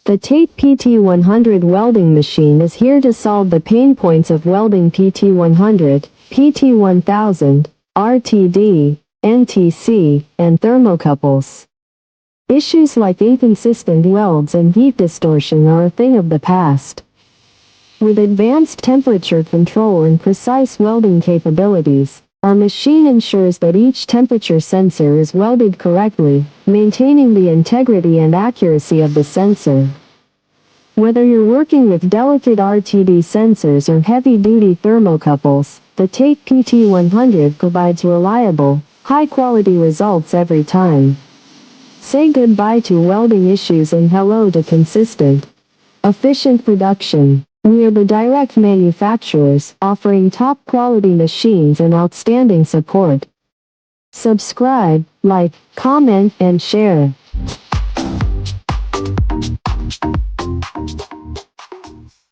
The TATE PT100 welding machine is here to solve the pain points of welding PT100, PT1000, RTD, NTC, and thermocouples. Issues like inconsistent welds and heat distortion are a thing of the past. With advanced temperature control and precise welding capabilities, our machine ensures that each temperature sensor is welded correctly, maintaining the integrity and accuracy of the sensor. Whether you're working with delicate RTD sensors or heavy-duty thermocouples, the TATE PT100 provides reliable, high-quality results every time. Say goodbye to welding issues and hello to consistent, efficient production. We are the direct manufacturers, offering top-quality machines and outstanding support. Subscribe, like, comment, and share.